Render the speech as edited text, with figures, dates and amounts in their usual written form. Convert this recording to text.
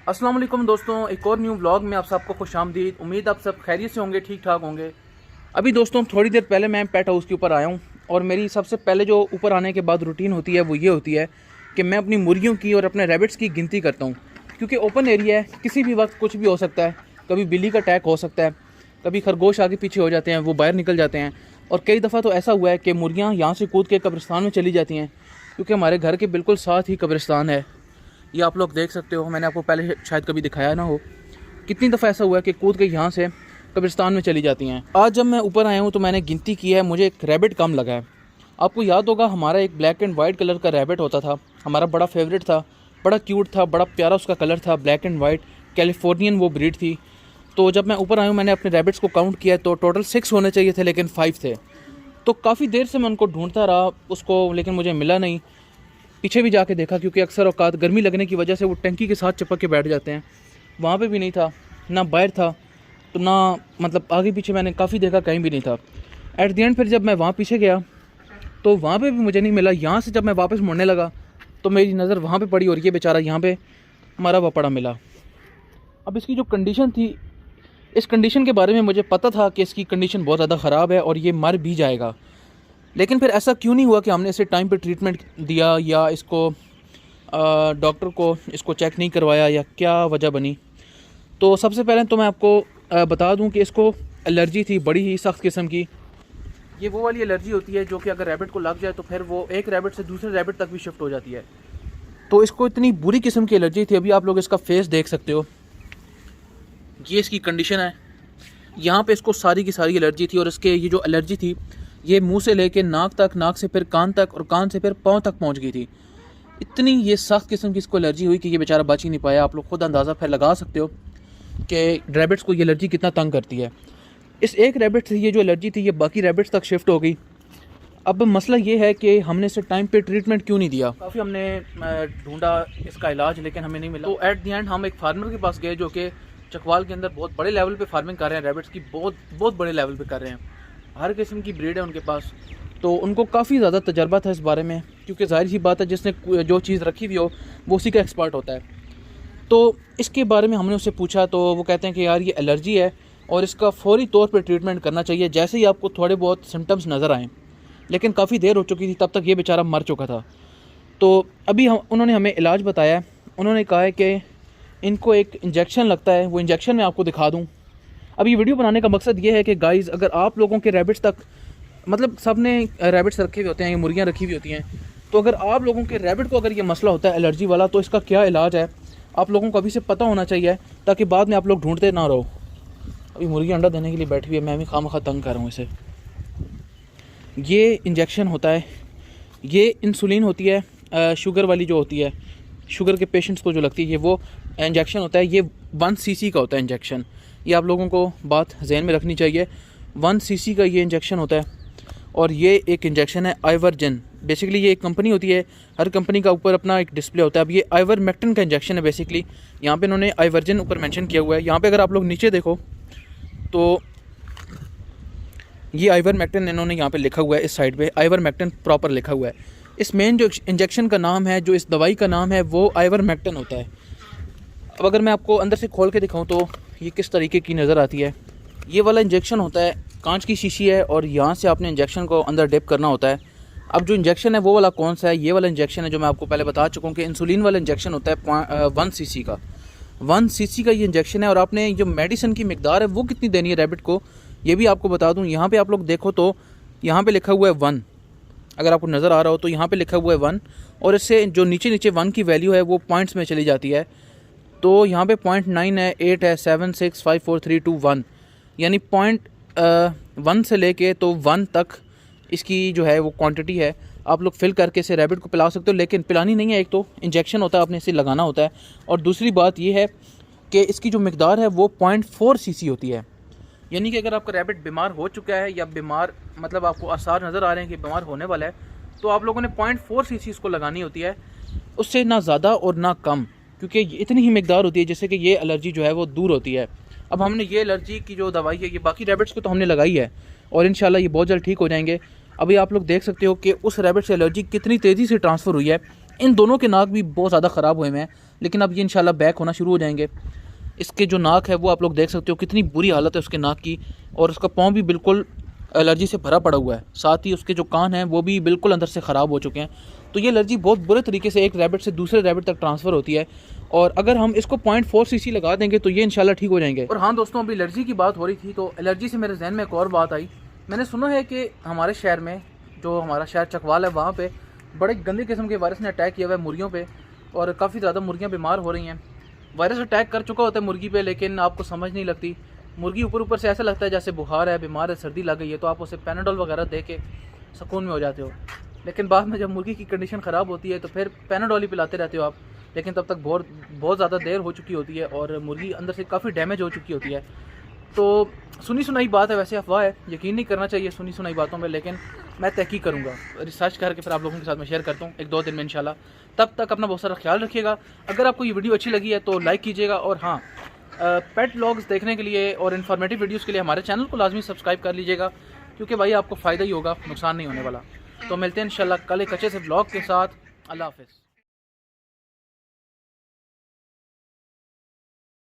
अस्सलाम वालेकुम दोस्तों, एक और न्यू व्लॉग में आप सबको खुशामदीद। उम्मीद आप सब खैरियत से होंगे, ठीक ठाक होंगे। अभी दोस्तों थोड़ी देर पहले मैं पेट हाउस के ऊपर आया हूँ और मेरी सबसे पहले जो ऊपर आने के बाद रूटीन होती है वो ये होती है कि मैं अपनी मुर्गियों की और अपने रैबिट्स की गिनती करता हूँ, क्योंकि ओपन एरिया है, किसी भी वक्त कुछ भी हो सकता है। कभी बिल्ली का अटैक हो सकता है, कभी खरगोश आगे पीछे हो जाते हैं, वो बाहर निकल जाते हैं। और कई दफ़ा तो ऐसा हुआ है कि मुर्गियाँ यहाँ से कूद के कब्रिस्तान में चली जाती हैं, क्योंकि हमारे घर के बिल्कुल साथ ही कब्रिस्तान है। ये आप लोग देख सकते हो, मैंने आपको पहले शायद कभी दिखाया ना हो। कितनी दफ़ा ऐसा हुआ है कि कूद के यहाँ से कब्रिस्तान में चली जाती हैं। आज जब मैं ऊपर आया हूँ तो मैंने गिनती की है, मुझे एक रैबिट कम लगा है। आपको याद होगा हमारा एक ब्लैक एंड वाइट कलर का रैबिट होता था, हमारा बड़ा फेवरेट था, बड़ा क्यूट था, बड़ा प्यारा उसका कलर था, ब्लैक एंड वाइट कैलिफोर्नियन वो ब्रीड थी। तो जब मैं ऊपर आया हूँ मैंने अपने रैबिट्स को काउंट किया तो टोटल 6 होने चाहिए थे, लेकिन 5 थे। तो काफ़ी देर से मैं उनको ढूंढता रहा उसको, लेकिन मुझे मिला नहीं। पीछे भी जाके देखा, क्योंकि अक्सर औकात गर्मी लगने की वजह से वो टंकी के साथ चिपक के बैठ जाते हैं। वहाँ पे भी नहीं था, ना बाहर था, तो ना मतलब आगे पीछे मैंने काफ़ी देखा, कहीं भी नहीं था। एट द एंड फिर जब मैं वहाँ पीछे गया तो वहाँ पे भी मुझे नहीं मिला। यहाँ से जब मैं वापस मुड़ने लगा तो मेरी नज़र वहाँ पे पड़ी और ये बेचारा यहाँ पे मरा हुआ पड़ा मिला। अब इसकी जो कंडीशन थी, इस कंडीशन के बारे में मुझे पता था कि इसकी कंडीशन बहुत ज़्यादा ख़राब है और ये मर भी जाएगा, लेकिन फिर ऐसा क्यों नहीं हुआ कि हमने इसे टाइम पे ट्रीटमेंट दिया या इसको डॉक्टर को इसको चेक नहीं करवाया, या क्या वजह बनी। तो सबसे पहले तो मैं आपको बता दूं कि इसको एलर्जी थी, बड़ी ही सख्त किस्म की। ये वो वाली एलर्जी होती है जो कि अगर रैबिट को लग जाए तो फिर वो एक रैबिट से दूसरे रैबिट तक भी शिफ्ट हो जाती है। तो इसको इतनी बुरी किस्म की एलर्जी थी। अभी आप लोग इसका फेस देख सकते हो, ये इसकी कंडीशन है। यहाँ पे इसको सारी की सारी एलर्जी थी, और इसके ये जो एलर्जी थी ये मुंह से लेके नाक तक, नाक से फिर कान तक, और कान से फिर पाँव तक पहुँच गई थी। इतनी ये सख्त किस्म की इसको एलर्जी हुई कि ये बेचारा बच ही नहीं पाया। आप लोग खुद अंदाज़ा फिर लगा सकते हो कि रैबिट्स को ये एलर्जी कितना तंग करती है। इस एक रैबिट से ये जो एलर्जी थी ये बाकी रैबिट्स तक शिफ्ट हो गई। अब मसला ये है कि हमने इसे टाइम पे ट्रीटमेंट क्यों नहीं दिया। काफ़ी हमने ढूंढा इसका इलाज, लेकिन हमें नहीं मिला। तो एट द एंड हम एक फार्मर के पास गए जो कि चकवाल के अंदर बहुत बड़े लेवल पे फार्मिंग कर रहे हैं, रैबिट्स की बहुत बड़े लेवल पे कर रहे हैं। हर किस्म की ब्रीड है उनके पास, तो उनको काफ़ी ज़्यादा तजर्बा था इस बारे में, क्योंकि जाहिर सी बात है जिसने जो चीज़ रखी हुई हो वो उसी का एक्सपर्ट होता है। तो इसके बारे में हमने उससे पूछा तो वो कहते हैं कि यार ये एलर्जी है और इसका फौरी तौर पर ट्रीटमेंट करना चाहिए जैसे ही आपको थोड़े बहुत सिम्टम्स नज़र आएँ। लेकिन काफ़ी देर हो चुकी थी, तब तक ये बेचारा मर चुका था। तो अभी उन्होंने हमें इलाज बताया। उन्होंने कहा है कि इनको एक इंजेक्शन लगता है, वो इंजेक्शन मैं आपको दिखा दूँ। अब ये वीडियो बनाने का मकसद ये है कि गाइज़, अगर आप लोगों के रैबिट्स तक, मतलब सब ने रैबिट्स रखे हुए होते हैं, ये मुर्गियाँ रखी हुई होती हैं, तो अगर आप लोगों के रैबिट को अगर ये मसला होता है एलर्जी वाला, तो इसका क्या इलाज है आप लोगों को अभी से पता होना चाहिए, ताकि बाद में आप लोग ढूंढते ना रहो। अभी मुर्गी अंडा देने के लिए बैठी हुई है, मैं भी खामखा तंग कर रहा हूँ इसे। ये इंजेक्शन होता है, ये इंसुलिन होती है, शुगर वाली जो होती है, शुगर के पेशेंट्स को जो लगती है, ये वो इंजेक्शन होता है। ये 1 cc का होता है इंजेक्शन। ये आप लोगों को बात जहन में रखनी चाहिए, 1 cc का ये इंजेक्शन होता है। और ये एक इंजेक्शन है आइवरजेन। बेसिकली ये एक कंपनी होती है, हर कंपनी का ऊपर अपना एक डिस्प्ले होता है। अब ये आइवरमेक्टिन का इंजेक्शन है बेसिकली। यहाँ पे इन्होंने आइवरजेन ऊपर मेंशन किया हुआ है। यहाँ पे अगर आप लोग नीचे देखो तो ये आइवरमेक्टिन इन्होंने यहाँ पे लिखा हुआ है, इस साइड पे आइवरमेक्टिन प्रॉपर लिखा हुआ है। इस मेन जो इंजेक्शन का नाम है, जो इस दवाई का नाम है, वो आइवरमेक्टिन होता है। अब अगर मैं आपको अंदर से खोल के दिखाऊं तो ये किस तरीके की नज़र आती है। ये वाला इंजेक्शन होता है, कांच की शीशी है, और यहाँ से आपने इंजेक्शन को अंदर डिप करना होता है। अब जो इंजेक्शन है वो वाला कौन सा है, ये वाला इंजेक्शन है जो मैं आपको पहले बता चुका हूँ कि इंसुलिन वाला इंजेक्शन होता है 1 cc का। 1 cc का ये इंजेक्शन है। और आपने जो मेडिसिन की मिकदार है वो कितनी देनी है रैबिट को, ये भी आपको बता दूँ। यहाँ पर आप लोग देखो तो यहाँ पर लिखा हुआ है 1, अगर आपको नज़र आ रहा हो तो यहाँ पे लिखा हुआ है 1, और इससे जो नीचे 1 की वैल्यू है वो पॉइंट्स में चली जाती है। तो यहाँ पे 0.9 है, 8 है, 7, 6, 5, 4, 3, 2, 1, यानी 0.1 से लेके तो 1 तक इसकी जो है वो क्वांटिटी है। आप लोग फिल करके इसे रैबिट को पिला सकते हो, लेकिन पिलानी नहीं है। एक तो इंजेक्शन होता है, आपने इसे लगाना होता है, और दूसरी बात ये है कि इसकी जो मिकदार है वो 0.4 cc होती है। यानी कि अगर आपका रैबिट बीमार हो चुका है, या बीमार मतलब आपको आसार नज़र आ रहे हैं कि बीमार होने वाला है, तो आप लोगों ने 0.4 cc इसको लगानी होती है, उससे ना ज़्यादा और ना कम, क्योंकि इतनी ही मिकदार होती है जिससे कि ये एलर्जी जो है वो दूर होती है। अब हमने ये एलर्जी की जो दवाई है ये बाकी रैबिट्स को तो हमने लगाई है, और इंशाल्लाह ये बहुत जल्द ठीक हो जाएंगे। अभी आप लोग देख सकते हो कि उस रैबिट से एलर्जी कितनी तेज़ी से ट्रांसफ़र हुई है, इन दोनों के नाक भी बहुत ज़्यादा ख़राब हुए हैं, लेकिन अब ये इंशाल्लाह बैक होना शुरू हो जाएंगे। इसके जो नाक है वो आप लोग देख सकते हो कितनी बुरी हालत है उसके नाक की, और उसका पाँव भी बिल्कुल एलर्जी से भरा पड़ा हुआ है। साथ ही उसके जो कान हैं वो भी बिल्कुल अंदर से ख़राब हो चुके हैं। तो ये एलर्जी बहुत बुरे तरीके से एक रैबिट से दूसरे रैबिट तक ट्रांसफ़र होती है, और अगर हम इसको 0.4 cc लगा देंगे तो ये इंशाल्लाह ठीक हो जाएंगे। और हाँ दोस्तों, अभी एलर्जी की बात हो रही थी तो एलर्जी से मेरे जहन में एक और बात आई। मैंने सुना है कि हमारे शहर में, जो हमारा शहर चकवाल है, वहाँ पे बड़े गंदे किस्म के वायरस ने अटैक किया हुआ है मुर्गियों पे, और काफ़ी ज़्यादा मुर्गियाँ बीमार हो रही हैं। वायरस अटैक कर चुका होता है मुर्गी पे, लेकिन आपको समझ नहीं लगती। मुर्गी ऊपर से ऐसा लगता है जैसे बुखार है, बीमार है, सर्दी लग गई है, तो आप उसे पैनाडोल वगैरह दे के सुकून में हो जाते हो। लेकिन बाद में जब मुर्गी की कंडीशन ख़राब होती है तो फिर पैनाडोल ही पिलाते रहते हो आप, लेकिन तब तक बहुत ज़्यादा देर हो चुकी होती है और मुर्गी अंदर से काफ़ी डैमेज हो चुकी होती है। तो सुनी सुनाई बात है, वैसे अफवाह है, यकीन नहीं करना चाहिए सुनी सुनाई बातों में, लेकिन मैं तहकीक करूँगा, रिसर्च करके फिर आप लोगों के साथ मैं शेयर करता हूँ 1-2 दिन में इंशाल्लाह। तब तक अपना बहुत सारा ख्याल रखिएगा। अगर आपको ये वीडियो अच्छी लगी है तो लाइक कीजिएगा, और हाँ, पेट व्लॉग्स देखने के लिए और इन्फॉर्मेटिव वीडियोज़ के लिए हमारे चैनल को लाजमी सब्सक्राइब कर लीजिएगा, क्योंकि भाई आपको फ़ायदा ही होगा, नुकसान नहीं होने वाला। तो मिलते हैं इंशाल्लाह कल एक अच्छे से व्लॉग के साथ। अल्लाह हाफ़िज़।